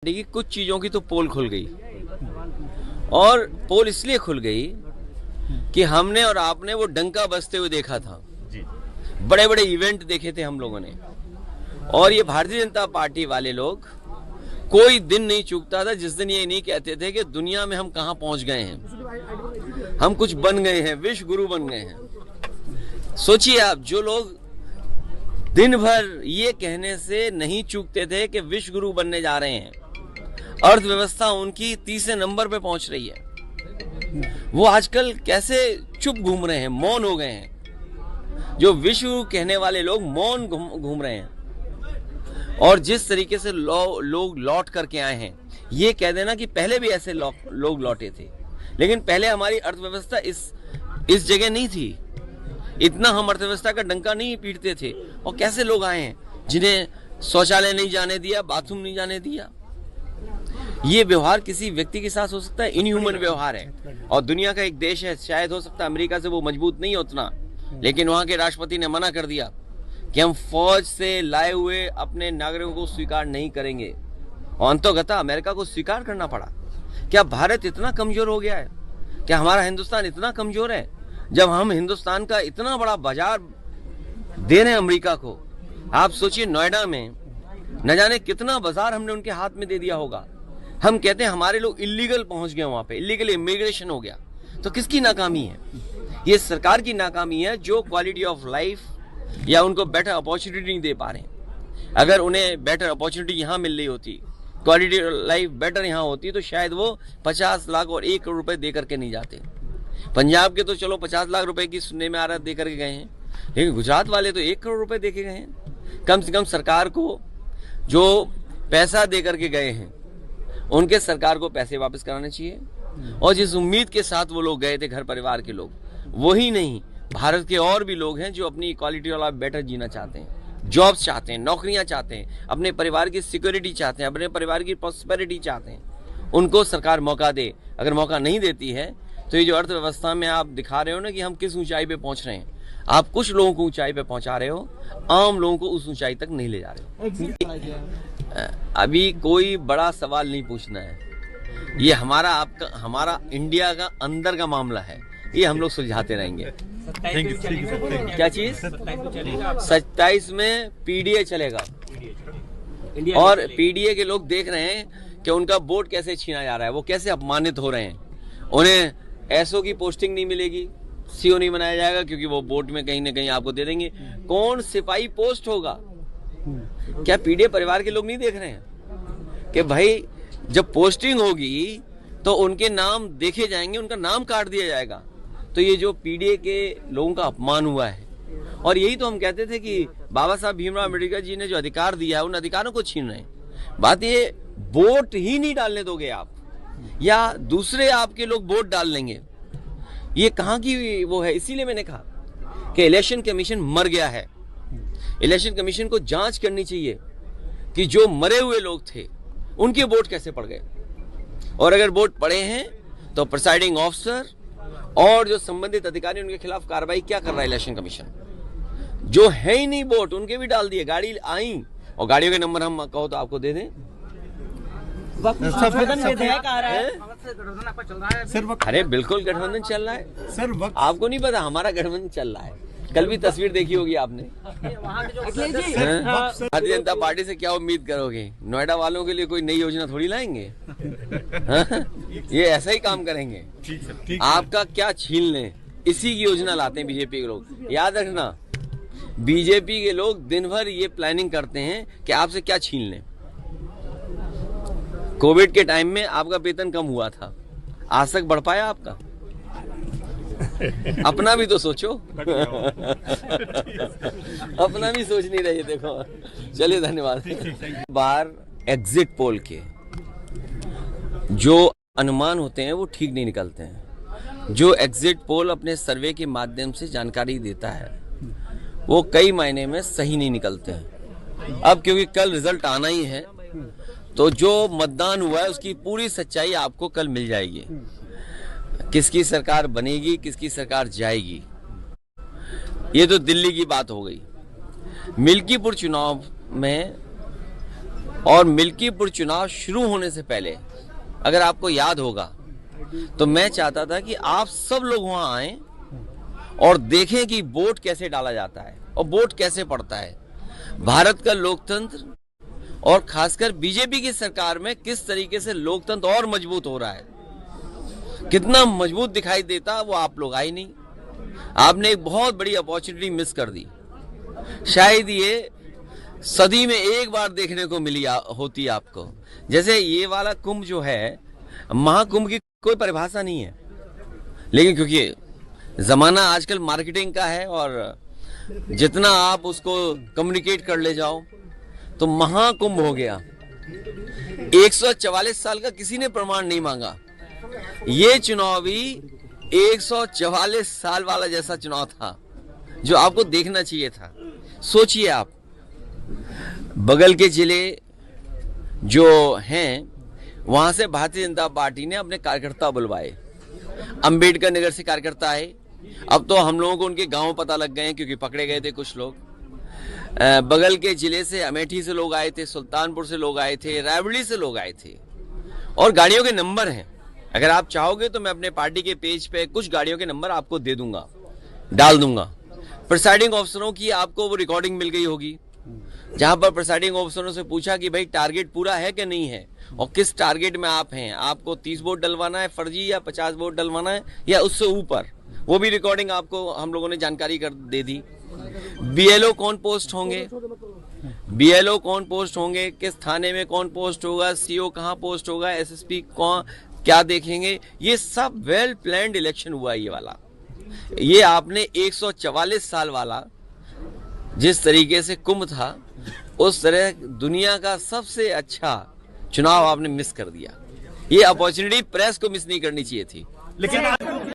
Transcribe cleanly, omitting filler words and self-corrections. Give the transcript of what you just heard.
कि कुछ चीजों की तो पोल खुल गई, और पोल इसलिए खुल गई कि हमने और आपने वो डंका बजते हुए देखा था। बड़े बड़े इवेंट देखे थे हम लोगों ने, और ये भारतीय जनता पार्टी वाले लोग कोई दिन नहीं चूकता था जिस दिन ये नहीं कहते थे कि दुनिया में हम कहां पहुंच गए हैं, हम कुछ बन गए हैं, विश्व गुरु बन गए हैं। सोचिए आप, जो लोग दिन भर ये कहने से नहीं चूकते थे कि विश्व गुरु बनने जा रहे हैं, अर्थव्यवस्था उनकी तीसरे नंबर पे पहुंच रही है, वो आजकल कैसे चुप घूम रहे हैं, मौन हो गए हैं। जो विश्व कहने वाले लोग मौन घूम रहे हैं, और जिस तरीके से लोग लौट करके आए हैं, ये कह देना कि पहले भी ऐसे लोग लौटे थे, लेकिन पहले हमारी अर्थव्यवस्था इस जगह नहीं थी, इतना हम अर्थव्यवस्था का डंका नहीं पीटते थे। और कैसे लोग आए हैं जिन्हें शौचालय नहीं जाने दिया, बाथरूम नहीं जाने दिया। ये व्यवहार किसी व्यक्ति के साथ हो सकता है, इनह्यूमन व्यवहार है। और दुनिया का एक देश है, शायद हो सकता है अमेरिका से वो मजबूत नहीं है उतना, लेकिन वहां के राष्ट्रपति ने मना कर दिया कि हम फौज से लाए हुए अपने नागरिकों को स्वीकार नहीं करेंगे, और अंततः अमेरिका को स्वीकार करना पड़ा। क्या भारत इतना कमजोर हो गया है? क्या हमारा हिंदुस्तान इतना कमजोर है जब हम हिंदुस्तान का इतना बड़ा बाजार दे रहे हैं अमेरिका को? आप सोचिए, नोएडा में न जाने कितना बाजार हमने उनके हाथ में दे दिया होगा। हम कहते हैं हमारे लोग इलीगल पहुंच गए, वहां पे इलीगल इमिग्रेशन हो गया। तो किसकी नाकामी है? ये सरकार की नाकामी है, जो क्वालिटी ऑफ लाइफ या उनको बेटर अपॉर्चुनिटी नहीं दे पा रहे हैं। अगर उन्हें बेटर अपॉर्चुनिटी यहाँ मिल रही होती, क्वालिटी लाइफ बेटर यहाँ होती, तो शायद वो 50 लाख और 1 करोड़ रुपए दे करके नहीं जाते। पंजाब के तो चलो 50 लाख रुपए की सुनने में आ रहा दे करके गए हैं, लेकिन गुजरात वाले तो 1 करोड़ रुपए दे के गए हैं। कम से कम सरकार को जो पैसा दे करके गए हैं, उनके सरकार को पैसे वापस कराने चाहिए। और जिस उम्मीद के साथ वो लोग गए थे, घर परिवार के लोग, वही नहीं, भारत के और भी लोग हैं जो अपनी क्वालिटी वाला बेटर जीना चाहते हैं, जॉब्स चाहते हैं, नौकरियां चाहते हैं, अपने परिवार की सिक्योरिटी चाहते हैं, अपने परिवार की प्रॉस्पेरिटी चाहते हैं। उनको सरकार मौका दे। अगर मौका नहीं देती है तो ये जो अर्थव्यवस्था में आप दिखा रहे हो ना कि हम किस ऊंचाई पे पहुंच रहे हैं, आप कुछ लोगों को ऊंचाई पे पहुंचा रहे हो, आम लोगों को उस ऊंचाई तक नहीं ले जा रहे हो। अभी कोई बड़ा सवाल नहीं पूछना है, ये हमारा इंडिया का अंदर का मामला है, ये हम लोग सुलझाते रहेंगे। क्या चीज? 27 में पीडीए चलेगा, और पीडीए के लोग देख रहे हैं कि उनका वोट कैसे छीना जा रहा है, वो कैसे अपमानित हो रहे हैं। उन्हें एसओ की पोस्टिंग नहीं मिलेगी, सीओ नहीं बनाया जाएगा, क्योंकि वो वोट में कहीं ना कहीं आपको दे देंगे। कौन सिपाही पोस्ट होगा? क्या पीडीए परिवार के लोग नहीं देख रहे हैं कि भाई जब पोस्टिंग होगी तो उनके नाम देखे जाएंगे, उनका नाम काट दिया जाएगा? तो ये जो पीडीए के लोगों का अपमान हुआ है, और यही तो हम कहते थे कि बाबा साहब भीमराव अम्बेडकर जी ने जो अधिकार दिया है, उन अधिकारों को छीन रहे हैं। बात ये, वोट ही नहीं डालने दोगे आप, या दूसरे आपके लोग वोट डाल लेंगे, ये कहां की वो है? इसीलिए मैंने कहा कि इलेक्शन कमीशन मर गया है। इलेक्शन कमीशन को जांच करनी चाहिए कि जो मरे हुए लोग थे उनके वोट कैसे पड़ गए, और अगर वोट पड़े हैं तो प्रिसाइडिंग ऑफिसर और जो संबंधित अधिकारी, उनके खिलाफ कार्रवाई क्या कर रहा है इलेक्शन कमीशन? जो है ही नहीं वोट, उनके भी डाल दिए। गाड़ी आई, और गाड़ियों के नंबर हम कहो तो आपको दे दें। अरे बिल्कुल गठबंधन चल रहा है सर, आपको नहीं पता? हमारा गठबंधन चल रहा है। कल भी तस्वीर देखी होगी आपने। भारतीय जनता पार्टी से क्या उम्मीद करोगे? नोएडा वालों के लिए कोई नई योजना थोड़ी लाएंगे। ये ऐसा ही काम करेंगे, आपका क्या छीन लें, इसी की योजना लाते हैं बीजेपी के लोग। याद रखना, बीजेपी के लोग दिन भर ये प्लानिंग करते हैं कि आपसे क्या छीन लें। कोविड के टाइम में आपका वेतन कम हुआ था, आज तक बढ़ पाया आपका? अपना भी तो सोचो। अपना भी सोच नहीं रहे। देखो, चलिए, धन्यवाद। बार एग्जिट पोल के जो अनुमान होते हैं वो ठीक नहीं निकलते हैं। जो एग्जिट पोल अपने सर्वे के माध्यम से जानकारी देता है, वो कई मायने में सही नहीं निकलते हैं। अब क्योंकि कल रिजल्ट आना ही है, तो जो मतदान हुआ है उसकी पूरी सच्चाई आपको कल मिल जाएगी। किसकी सरकार बनेगी, किसकी सरकार जाएगी, ये तो दिल्ली की बात हो गई। मिल्कीपुर चुनाव में और मिल्कीपुर चुनाव शुरू होने से पहले अगर आपको याद होगा तो मैं चाहता था कि आप सब लोग वहां आए और देखें कि वोट कैसे डाला जाता है और वोट कैसे पड़ता है। भारत का लोकतंत्र और खासकर बीजेपी की सरकार में किस तरीके से लोकतंत्र और मजबूत हो रहा है, कितना मजबूत दिखाई देता, वो आप लोग आए नहीं। आपने एक बहुत बड़ी अपॉर्चुनिटी मिस कर दी। शायद ये सदी में एक बार देखने को मिली होती आपको। जैसे ये वाला कुंभ जो है, महाकुंभ की कोई परिभाषा नहीं है, लेकिन क्योंकि जमाना आजकल मार्केटिंग का है और जितना आप उसको कम्युनिकेट कर ले जाओ तो महाकुंभ हो गया। 144 साल का किसी ने प्रमाण नहीं मांगा। ये चुनाव भी 144 साल वाला जैसा चुनाव था जो आपको देखना चाहिए था। सोचिए आप, बगल के जिले जो हैं वहां से भारतीय जनता पार्टी ने अपने कार्यकर्ता बुलवाए। अंबेडकर नगर से कार्यकर्ता आए। अब तो हम लोगों को उनके गांव पता लग गए हैं क्योंकि पकड़े गए थे कुछ लोग। बगल के जिले से अमेठी से लोग आए थे, सुल्तानपुर से लोग आए थे, रायबरेली से लोग आए थे और गाड़ियों के नंबर हैं। अगर आप चाहोगे तो मैं अपने पार्टी के पेज पे कुछ गाड़ियों के नंबर आपको दे दूंगा, डाल दूंगा। प्रिसाइडिंग ऑफिसरों की आपको वो रिकॉर्डिंग मिल गई होगी जहां पर प्रिसाइडिंग ऑफिसरों से पूछा कि भाई टारगेट पूरा है कि नहीं है और किस टारगेट में आप हैं, आपको 30 वोट डलवाना है फर्जी या 50 वोट डलवाना है या उससे ऊपर, वो भी रिकॉर्डिंग आपको हम लोगों ने जानकारी कर दे दी। बीएलओ कौन पोस्ट होंगे, बीएलओ कौन पोस्ट होंगे, किस थाने में कौन पोस्ट होगा, सीओ कहां पोस्ट होगा, एसएसपी कौन क्या देखेंगे, ये सब वेल प्लान्ड इलेक्शन हुआ। ये वाला, ये आपने 144 साल वाला जिस तरीके से कुंभ था उस तरह दुनिया का सबसे अच्छा चुनाव आपने मिस कर दिया। ये अपॉर्चुनिटी प्रेस को मिस नहीं करनी चाहिए थी। लेकिन